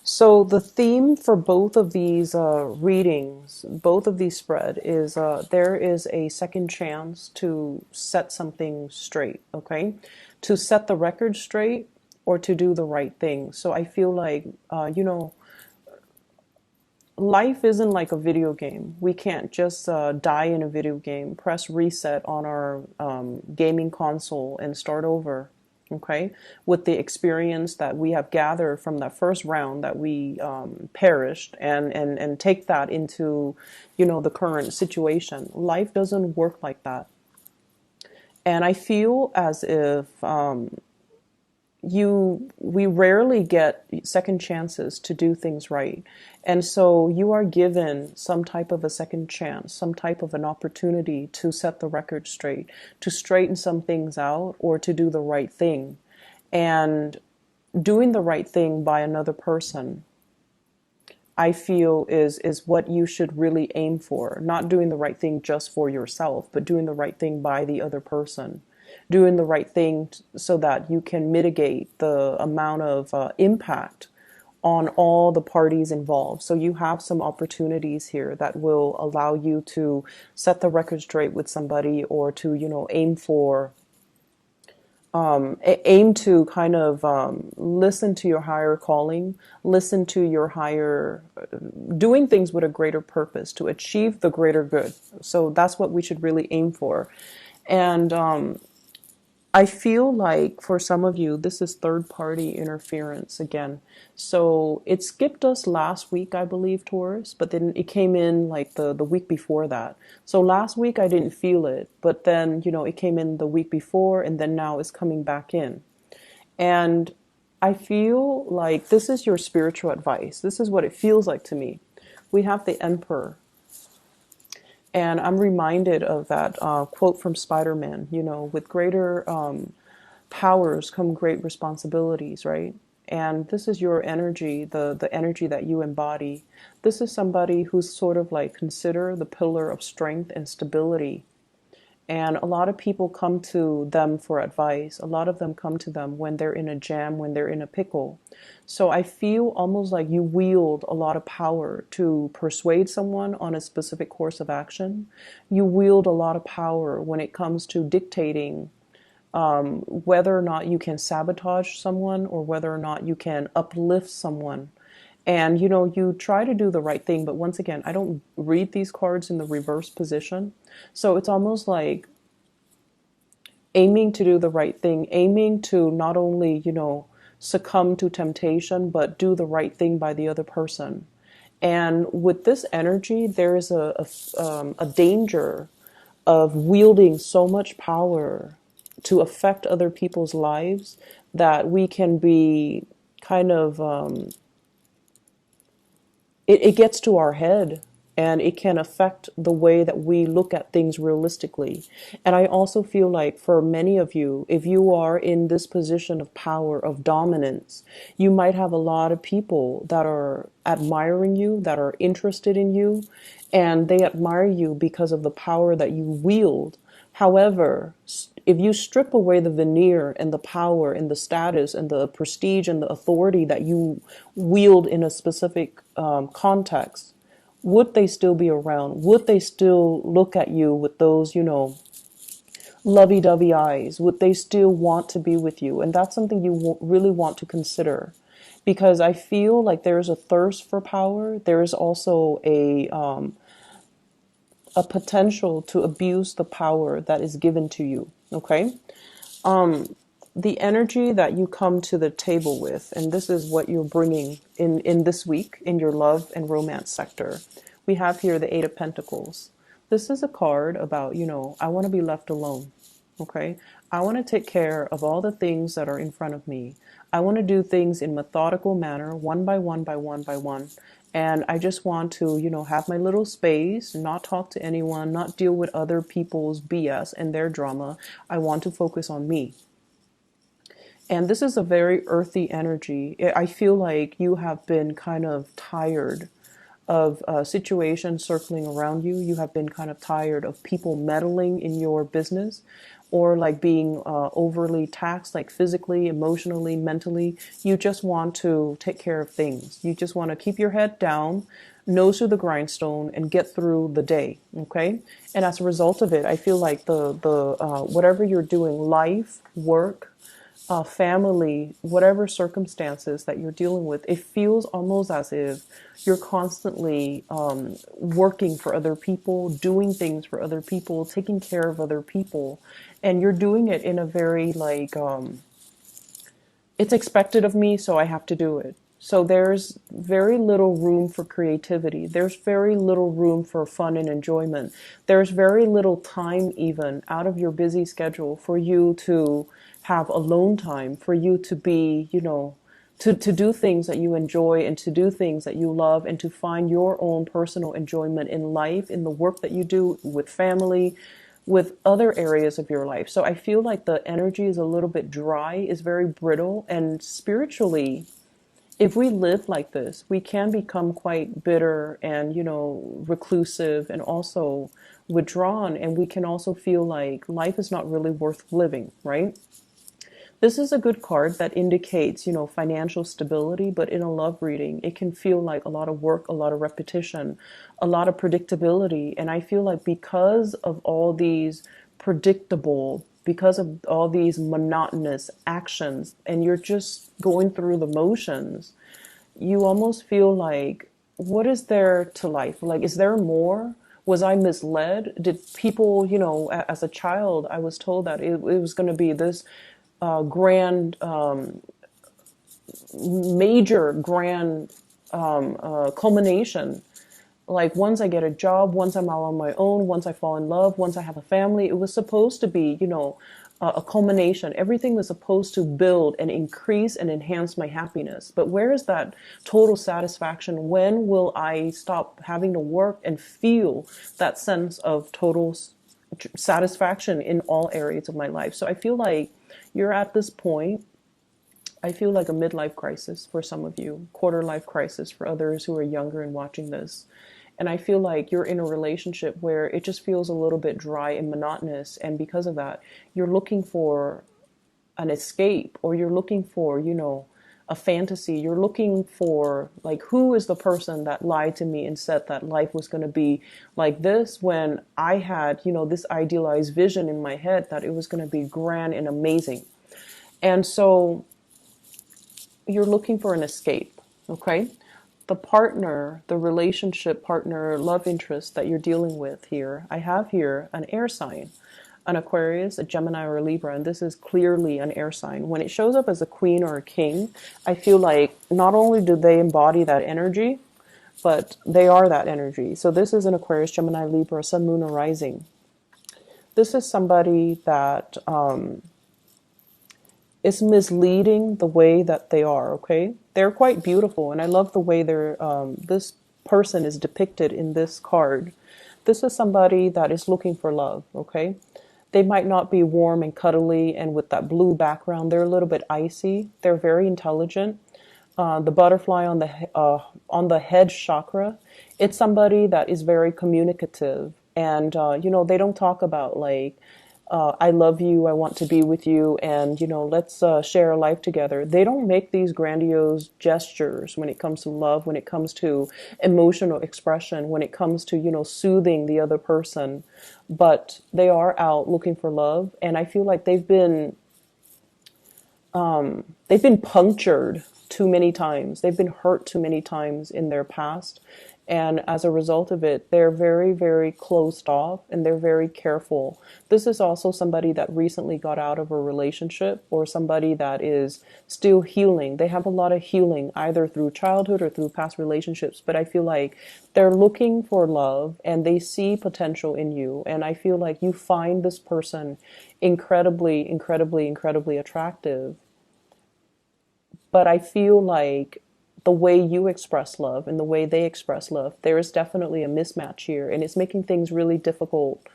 So the theme for both of these readings, both of these spread, is there is a second chance to set something straight, okay? To set the record straight or to do the right thing. So I feel like, life isn't like a video game. We can't just die in a video game, press reset on our gaming console and start over, okay? With the experience that we have gathered from that first round that we perished, and take that into, the current situation. Life doesn't work like that. And I feel as if we rarely get second chances to do things right. And so you are given some type of a second chance, some type of an opportunity to set the record straight, to straighten some things out, or to do the right thing. And doing the right thing by another person, I feel is what you should really aim for. Not doing the right thing just for yourself, but doing the right thing by the other person. Doing the right thing so that you can mitigate the amount of impact on all the parties involved. So you have some opportunities here that will allow you to set the record straight with somebody, or to, aim for aim to kind of listen to your higher calling, listen to your higher, doing things with a greater purpose to achieve the greater good. So that's what we should really aim for. And I feel like for some of you, this is third party interference again. So it skipped us last week, I believe, Taurus, but then it came in like the week before that. So last week I didn't feel it, but then, it came in the week before, and then now it's coming back in. And I feel like this is your spiritual advice. This is what it feels like to me. We have the Emperor. And I'm reminded of that quote from Spider-Man, with greater powers come great responsibilities, right? And this is your energy, the energy that you embody. This is somebody who's sort of like consider the pillar of strength and stability. And a lot of people come to them for advice. A lot of them come to them when they're in a jam, when they're in a pickle. So I feel almost like you wield a lot of power to persuade someone on a specific course of action. You wield a lot of power when it comes to dictating whether or not you can sabotage someone, or whether or not you can uplift someone. And you try to do the right thing, but once again, I don't read these cards in the reverse position. So it's almost like aiming to do the right thing, aiming to not only, succumb to temptation, but do the right thing by the other person. And with this energy, there is a danger of wielding so much power to affect other people's lives that we can be kind of it gets to our head, and it can affect the way that we look at things realistically. And I also feel like for many of you, if you are in this position of power, of dominance, you might have a lot of people that are admiring you, that are interested in you, and they admire you because of the power that you wield. However, if you strip away the veneer and the power and the status and the prestige and the authority that you wield in a specific context, would they still be around? Would they still look at you with those, lovey-dovey eyes? Would they still want to be with you? And that's something you really want to consider, because I feel like there's a thirst for power. There is also a potential to abuse the power that is given to you. Okay. The energy that you come to the table with, and this is what you're bringing in this week in your love and romance sector. We have here the Eight of Pentacles. This is a card about, I want to be left alone. Okay. I want to take care of all the things that are in front of me. I want to do things in methodical manner, one by one by one by one. And I just want to, have my little space, not talk to anyone, not deal with other people's BS and their drama. I want to focus on me. And this is a very earthy energy. I feel like you have been kind of tired of situations circling around you. You have been kind of tired of people meddling in your business, or like being overly taxed, like physically, emotionally, mentally. You just want to take care of things. You just want to keep your head down, nose to the grindstone, and get through the day. Okay, and as a result of it, I feel like the whatever you're doing, life, work, family, whatever circumstances that you're dealing with, it feels almost as if you're constantly working for other people, doing things for other people, taking care of other people. And you're doing it in a very like, it's expected of me, so I have to do it. So there's very little room for creativity. There's very little room for fun and enjoyment. There's very little time, even out of your busy schedule, for you to have alone time, for you to be, to do things that you enjoy and to do things that you love and to find your own personal enjoyment in life, in the work that you do with family, with other areas of your life. So I feel like the energy is a little bit dry, is very brittle, and spiritually, if we live like this, we can become quite bitter and, reclusive and also withdrawn. And we can also feel like life is not really worth living, right? This is a good card that indicates, financial stability, but in a love reading, it can feel like a lot of work, a lot of repetition, a lot of predictability. And I feel like because of all these predictable, because of all these monotonous actions, and you're just going through the motions, you almost feel like, what is there to life? Like, is there more? Was I misled? Did people, as a child, I was told that it was going to be this grand, major, grand culmination. Like once I get a job, once I'm out on my own, once I fall in love, once I have a family, it was supposed to be, a culmination. Everything was supposed to build and increase and enhance my happiness. But where is that total satisfaction? When will I stop having to work and feel that sense of total satisfaction in all areas of my life? So I feel like you're at this point. I feel like a midlife crisis for some of you, quarter life crisis for others who are younger and watching this. And I feel like you're in a relationship where it just feels a little bit dry and monotonous. And because of that, you're looking for an escape, or you're looking for, a fantasy. You're looking for, like, who is the person that lied to me and said that life was going to be like this when I had, this idealized vision in my head that it was going to be grand and amazing. And so you're looking for an escape, okay? The partner, the relationship partner, love interest that you're dealing with here, I have here an air sign, an Aquarius, a Gemini, or a Libra, and this is clearly an air sign. When it shows up as a queen or a king, I feel like not only do they embody that energy, but they are that energy. So this is an Aquarius, Gemini, Libra, Sun, Moon, or Rising. This is somebody that is misleading the way that they are, okay? They're quite beautiful, and I love the way this person is depicted in this card. This is somebody that is looking for love, okay? They might not be warm and cuddly and with that blue background. They're a little bit icy. They're very intelligent. The butterfly on the head chakra, it's somebody that is very communicative. And, they don't talk about like, I love you, I want to be with you, and, let's share a life together. They don't make these grandiose gestures when it comes to love, when it comes to emotional expression, when it comes to, soothing the other person. But they are out looking for love, and I feel like they've been punctured too many times. They've been hurt too many times in their past. And as a result of it, they're very, very closed off and they're very careful. This is also somebody that recently got out of a relationship, or somebody that is still healing. They have a lot of healing either through childhood or through past relationships. But I feel like they're looking for love and they see potential in you. And I feel like you find this person incredibly, incredibly, incredibly attractive. But I feel like the way you express love and the way they express love, there is definitely a mismatch here, and it's making things really difficult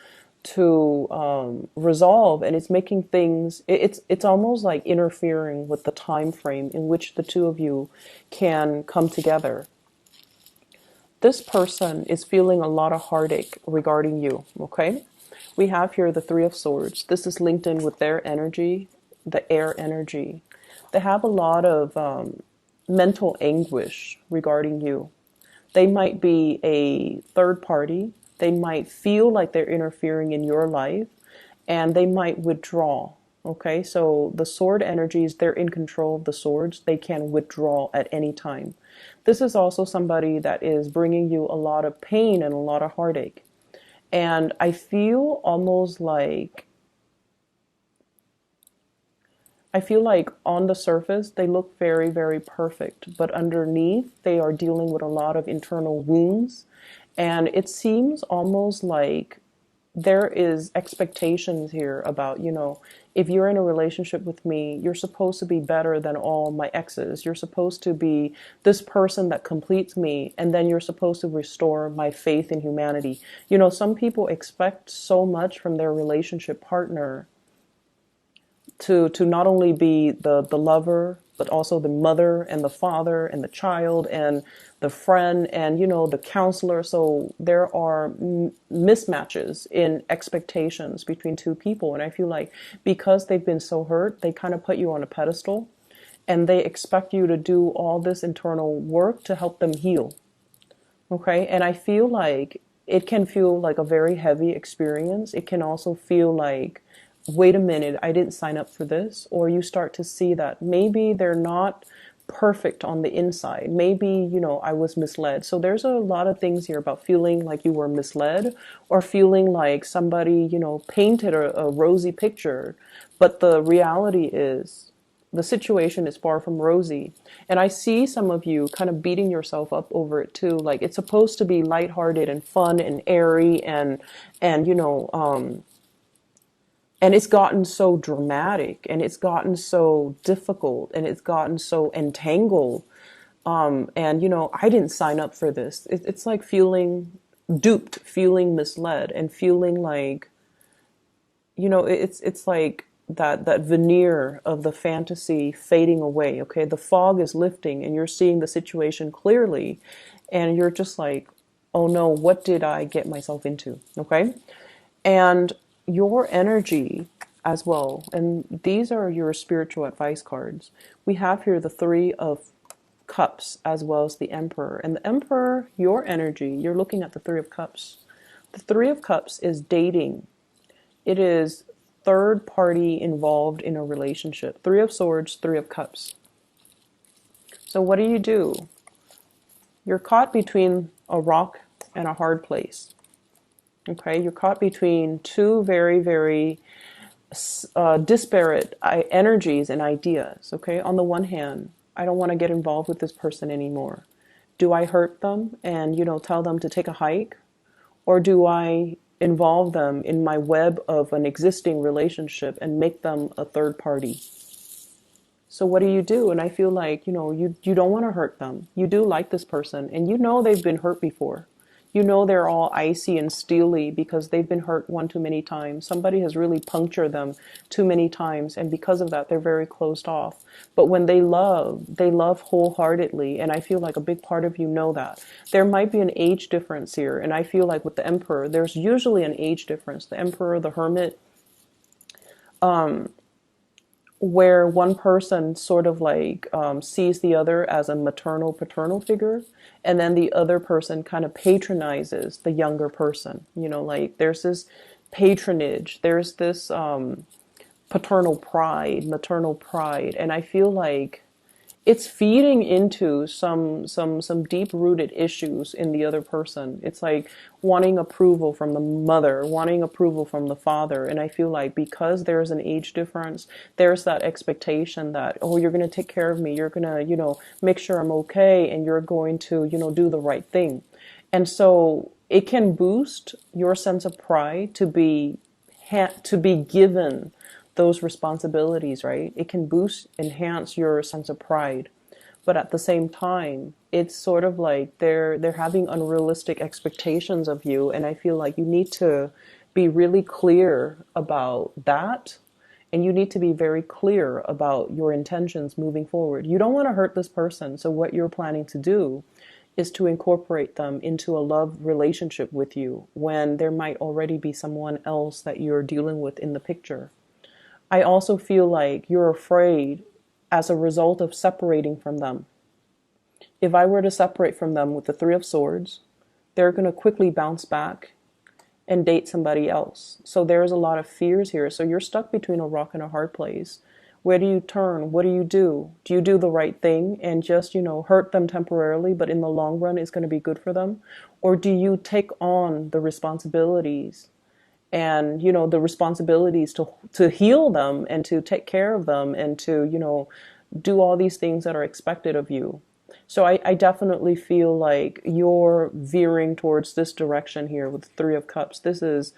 to resolve, and it's making things, it's almost like interfering with the time frame in which the two of you can come together. this person is feeling a lot of heartache regarding you, okay? We have here the Three of Swords. This is linked in with their energy, the air energy. They have a lot of mental anguish regarding you. They might be a third party. They might feel like they're interfering in your life, and they might withdraw. Okay, so the sword energies, they're in control of the swords. They can withdraw at any time. This is also somebody that is bringing you a lot of pain and a lot of heartache. And I feel almost like, I feel like on the surface, they look very, very perfect. But underneath, they are dealing with a lot of internal wounds. And it seems almost like there is expectations here about, if you're in a relationship with me, you're supposed to be better than all my exes. You're supposed to be this person that completes me, and then you're supposed to restore my faith in humanity. Some people expect so much from their relationship partner to not only be the lover, but also the mother and the father and the child and the friend and the counselor. So there are mismatches in expectations between two people, and I feel like because they've been so hurt, they kind of put you on a pedestal and they expect you to do all this internal work to help them heal. Okay, and I feel like it can feel like a very heavy experience. It can also feel like, wait a minute, I didn't sign up for this. Or you start to see that maybe they're not perfect on the inside. Maybe, I was misled. So there's a lot of things here about feeling like you were misled, or feeling like somebody, painted a rosy picture. But the reality is, the situation is far from rosy. And I see some of you kind of beating yourself up over it too. Like, it's supposed to be lighthearted and fun and airy and and it's gotten so dramatic, and it's gotten so difficult, and it's gotten so entangled. And I didn't sign up for this. It's like feeling duped, feeling misled, and feeling like, it's like that veneer of the fantasy fading away. Okay, the fog is lifting, and you're seeing the situation clearly, and you're just like, oh no, what did I get myself into? Okay, and your energy as well. And these are your spiritual advice cards. We have here the Three of Cups as well as the Emperor. And the Emperor, your energy, you're looking at the Three of Cups. The Three of Cups is dating. It is third party involved in a relationship. Three of Swords, Three of Cups. So what do? You're caught between a rock and a hard place. Okay, you're caught between two very, very disparate energies and ideas. Okay, on the one hand, I don't want to get involved with this person anymore. Do I hurt them and tell them to take a hike, or do I involve them in my web of an existing relationship and make them a third party? So what do? And I feel like you don't want to hurt them. You do like this person, and they've been hurt before. They're all icy and steely because they've been hurt one too many times. Somebody has really punctured them too many times, and because of that, they're very closed off. But when they love wholeheartedly, and I feel like a big part of that. There might be an age difference here, and I feel like with the Emperor, there's usually an age difference. The Emperor, the Hermit, where one person sort of like sees the other as a maternal, paternal figure, and then the other person kind of patronizes the younger person. Like there's this patronage, there's this paternal pride, maternal pride, and I feel like it's feeding into some deep-rooted issues in the other person. It's like wanting approval from the mother, wanting approval from the father. And I feel like because there's an age difference, there's that expectation that, oh, you're going to take care of me. You're going to, make sure I'm okay. And you're going to, do the right thing. And so it can boost your sense of pride to be given those responsibilities, right? It can enhance your sense of pride. But at the same time, it's sort of like they're having unrealistic expectations of you. And I feel like you need to be really clear about that. And you need to be very clear about your intentions moving forward. You don't want to hurt this person. So what you're planning to do is to incorporate them into a love relationship with you when there might already be someone else that you're dealing with in the picture. I also feel like you're afraid as a result of separating from them. If I were to separate from them with the Three of Swords, they're going to quickly bounce back and date somebody else. So there's a lot of fears here. So you're stuck between a rock and a hard place. Where do you turn? What do you do? Do you do the right thing and just, hurt them temporarily, but in the long run it's going to be good for them? Or do you take on the responsibilities and, the responsibilities to heal them and to take care of them and to, do all these things that are expected of you? So I definitely feel like you're veering towards this direction here with the Three of Cups. This is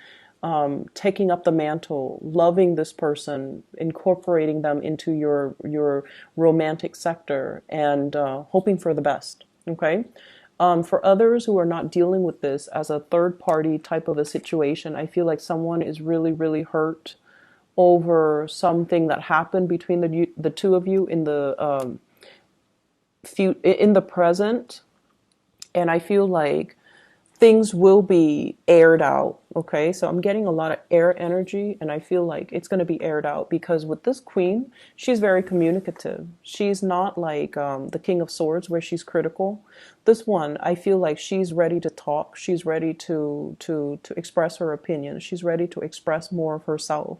taking up the mantle, loving this person, incorporating them into your romantic sector, and hoping for the best. Okay. For others who are not dealing with this as a third party type of a situation, I feel like someone is really, really hurt over something that happened between the two of you in the present, and I feel like things will be aired out. Okay, so I'm getting a lot of air energy, and I feel like it's going to be aired out because with this queen, she's very communicative. She's not like the King of Swords where she's critical. This one, I feel like she's ready to talk. She's ready to express her opinion. She's ready to express more of herself.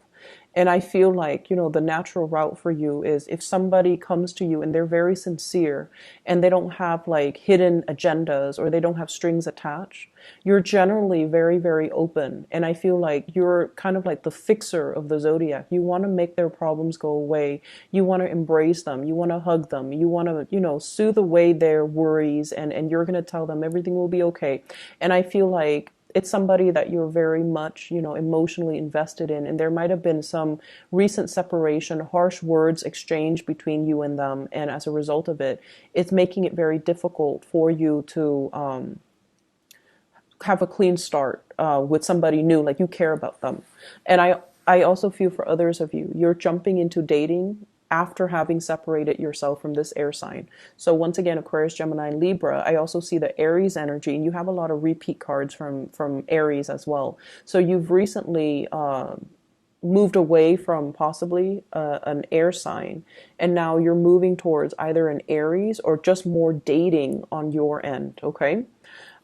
And I feel like, the natural route for you is if somebody comes to you and they're very sincere and they don't have like hidden agendas or they don't have strings attached, you're generally very, very open. And I feel like you're kind of like the fixer of the zodiac. You want to make their problems go away. You want to embrace them. You want to hug them. You want to, soothe away their worries, and you're going to tell them everything will be okay. And I feel like it's somebody that you're very much, emotionally invested in. And there might have been some recent separation, harsh words exchanged between you and them. And as a result of it, it's making it very difficult for you to have a clean start with somebody new, like you care about them. And I also feel for others of you, you're jumping into dating after having separated yourself from this air sign. So once again, Aquarius, Gemini, and Libra, I also see the Aries energy, and you have a lot of repeat cards from Aries as well. So you've recently moved away from possibly an air sign, and now you're moving towards either an Aries or just more dating on your end, okay?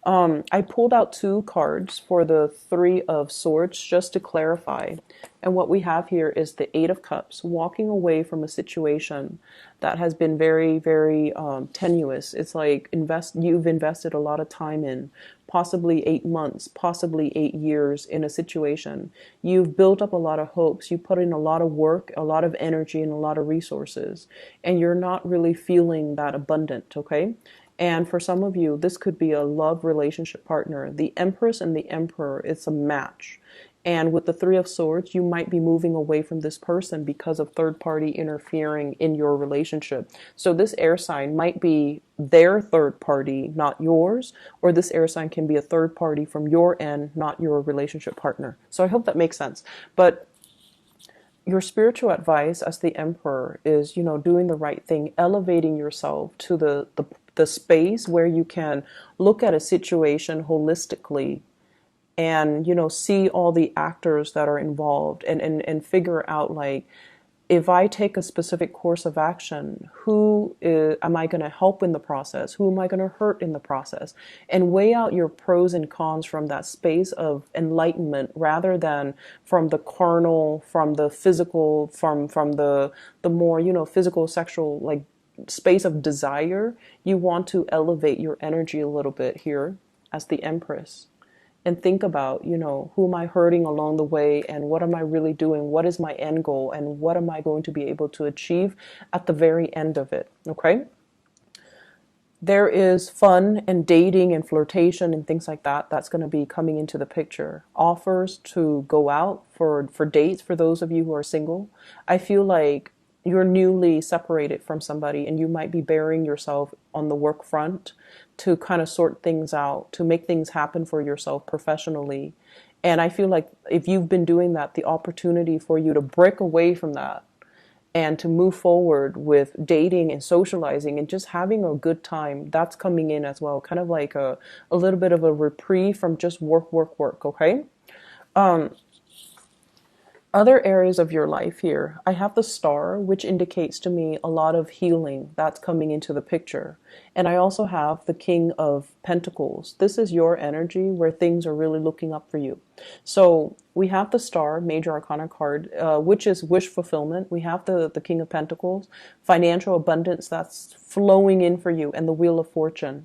I pulled out two cards for the Three of Swords just to clarify. And what we have here is the Eight of Cups, walking away from a situation that has been very, very tenuous. It's like you've invested a lot of time in, possibly 8 months, possibly 8 years in a situation. You've built up a lot of hopes. You put in a lot of work, a lot of energy, and a lot of resources. And you're not really feeling that abundant, okay? And for some of you, this could be a love relationship partner. The Empress and the Emperor, it's a match. And with the Three of Swords, you might be moving away from this person because of third party interfering in your relationship. So this air sign might be their third party, not yours, or this air sign can be a third party from your end, not your relationship partner. So I hope that makes sense. But your spiritual advice as the Emperor is, doing the right thing, elevating yourself to the space where you can look at a situation holistically and, see all the actors that are involved and figure out, like, if I take a specific course of action, am I going to help in the process? Who am I going to hurt in the process? And weigh out your pros and cons from that space of enlightenment rather than from the carnal, from the physical, from the more, physical, sexual, like, space of desire. You want to elevate your energy a little bit here as the Empress. And think about, who am I hurting along the way, and what am I really doing? What is my end goal, and what am I going to be able to achieve at the very end of it? Okay? There is fun and dating and flirtation and things like that. That's going to be coming into the picture. Offers to go out for dates for those of you who are single. I feel like you're newly separated from somebody and you might be burying yourself on the work front to kind of sort things out, to make things happen for yourself professionally. And I feel like if you've been doing that, the opportunity for you to break away from that and to move forward with dating and socializing and just having a good time. That's coming in as well, kind of like a little bit of a reprieve from just work, work, work. Okay. Other areas of your life here, I have the star, which indicates to me a lot of healing that's coming into the picture. And I also have the King of Pentacles. This is your energy where things are really looking up for you. So we have the star, major arcana card, which is wish fulfillment. We have the King of Pentacles, financial abundance that's flowing in for you, and the Wheel of Fortune.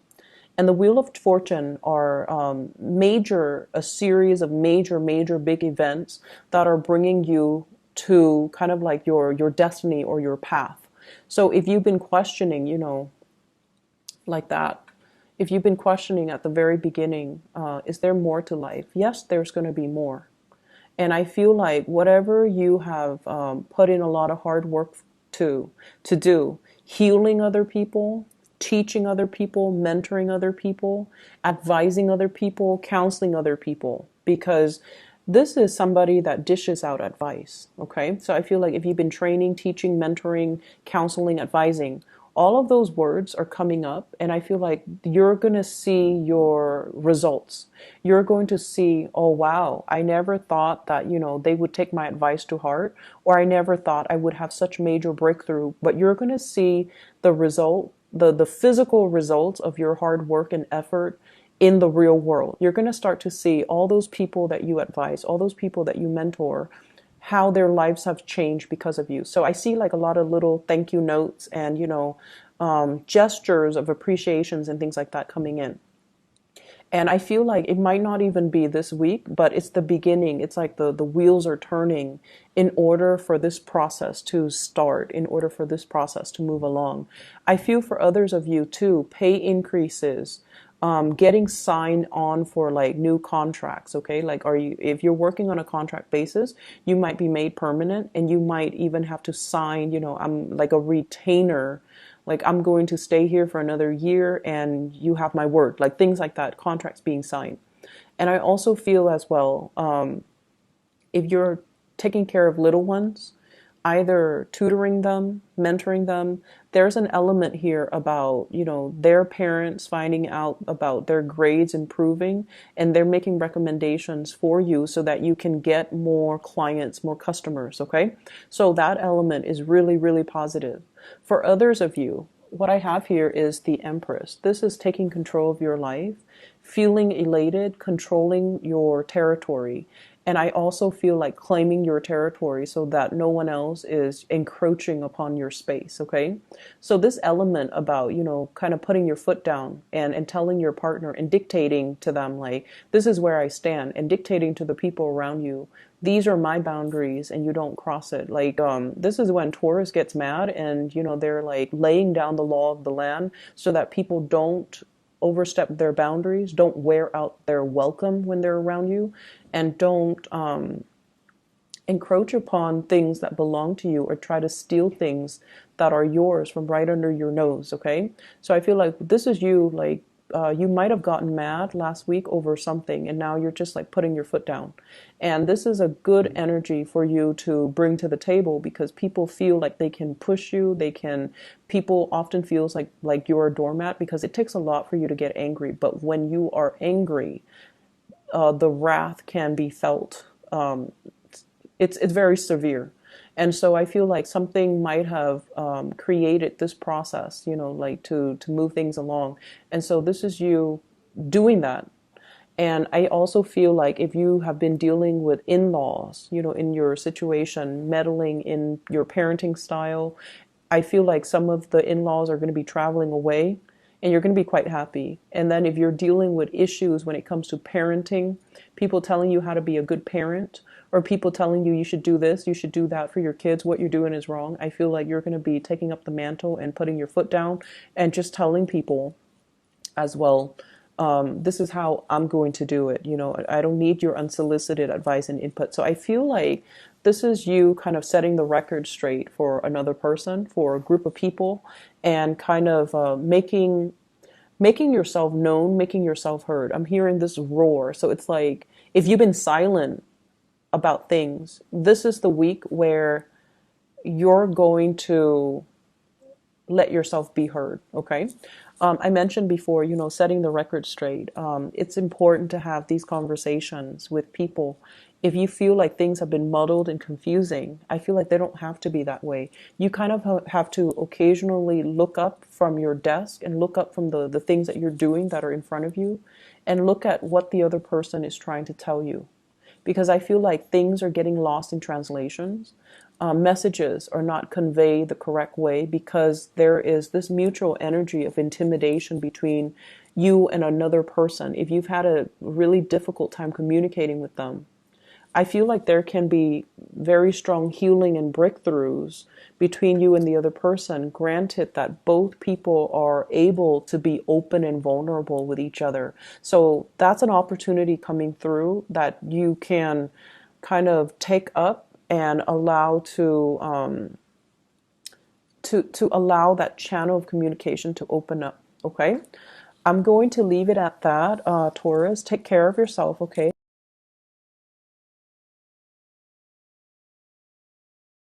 And the Wheel of Fortune are a series of major, big events that are bringing you to kind of like your destiny or your path. So if you've been questioning, like that, if you've been questioning at the very beginning, is there more to life? Yes, there's going to be more. And I feel like whatever you have put in a lot of hard work to do, healing other people, teaching other people, mentoring other people, advising other people, counseling other people, because this is somebody that dishes out advice. Okay. So I feel like if you've been training, teaching, mentoring, counseling, advising, all of those words are coming up, and I feel like you're going to see your results. You're going to see, oh wow, I never thought that, they would take my advice to heart, or I never thought I would have such major breakthrough. But you're going to see the result, the physical results of your hard work and effort in the real world. You're going to start to see all those people that you advise, all those people that you mentor, how their lives have changed because of you. So I see like a lot of little thank you notes and, gestures of appreciations and things like that coming in. And I feel like it might not even be this week, but it's the beginning. It's like the wheels are turning in order for this process to start, in order for this process to move along. I feel for others of you too, pay increases, getting signed on for like new contracts. Okay. Like, if you're working on a contract basis, you might be made permanent, and you might even have to sign, I'm like a retainer, like I'm going to stay here for another year and you have my word, like things like that, contracts being signed. And I also feel as well, if you're taking care of little ones, either tutoring them, mentoring them, there's an element here about, their parents finding out about their grades improving, and they're making recommendations for you so that you can get more clients, more customers, okay? So that element is really, really positive. For others of you, what I have here is the Empress. This is taking control of your life, feeling elated, controlling your territory. And I also feel like claiming your territory so that no one else is encroaching upon your space, okay? So this element about, kind of putting your foot down and telling your partner and dictating to them, like, this is where I stand, and dictating to the people around you, these are my boundaries and you don't cross it. Like, this is when Taurus gets mad and, they're like laying down the law of the land so that people don't overstep their boundaries, don't wear out their welcome when they're around you, and don't encroach upon things that belong to you or try to steal things that are yours from right under your nose. Okay. So I feel like this is you, like, you might have gotten mad last week over something, and now you're just like putting your foot down. And this is a good energy for you to bring to the table, because people feel like they can push you. People often feels like you're a doormat, because it takes a lot for you to get angry. But when you are angry, the wrath can be felt. It's very severe. And so I feel like something might have created this process, like to move things along. And so this is you doing that. And I also feel like if you have been dealing with in-laws, in your situation, meddling in your parenting style, I feel like some of the in-laws are going to be traveling away, and you're going to be quite happy. And then if you're dealing with issues when it comes to parenting, people telling you how to be a good parent, or people telling you should do this, you should do that for your kids, what you're doing is wrong, I feel like you're going to be taking up the mantle and putting your foot down and just telling people as well, this is how I'm going to do it. I don't need your unsolicited advice and input. So I feel like this is you kind of setting the record straight for another person, for a group of people, and kind of making yourself known, making yourself heard. I'm hearing this roar. So it's like, if you've been silent about things, this is the week where you're going to let yourself be heard. Okay. I mentioned before, setting the record straight. It's important to have these conversations with people. If you feel like things have been muddled and confusing, I feel like they don't have to be that way. You kind of have to occasionally look up from your desk and look up from the things that you're doing that are in front of you and look at what the other person is trying to tell you, because I feel like things are getting lost in translations. Messages are not conveyed the correct way because there is this mutual energy of intimidation between you and another person. If you've had a really difficult time communicating with them, I feel like there can be very strong healing and breakthroughs between you and the other person, granted that both people are able to be open and vulnerable with each other. So that's an opportunity coming through that you can kind of take up and allow to allow that channel of communication to open up. Okay, I'm going to leave it at that. Taurus, take care of yourself. Okay.